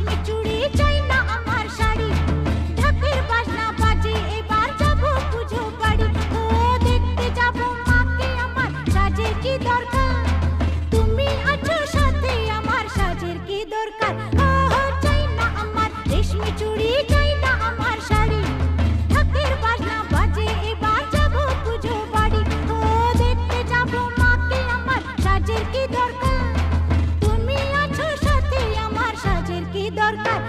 রেশমি চুড়ি চাই না আমার শাড়ি, ঢাকের বাজনা বাজে এবার যাবো পুজো বাড়ি। ও দেখতে যাবো মাকে আমার, সাজের কি দরকার, তুমি আছো সাথে আমার, সাজের কি দরকার। ও চাই না আমার রেশমি চুড়ি, চাই না আমার শাড়ি, ঢাকের বাজনা বাজে এবার যাবো পুজো বাড়ি। ও দেখতে যাবো মাকে আমার, সাজের কি দরকার, তুমি আছো সাথে আমার, সাজের কি দরকার।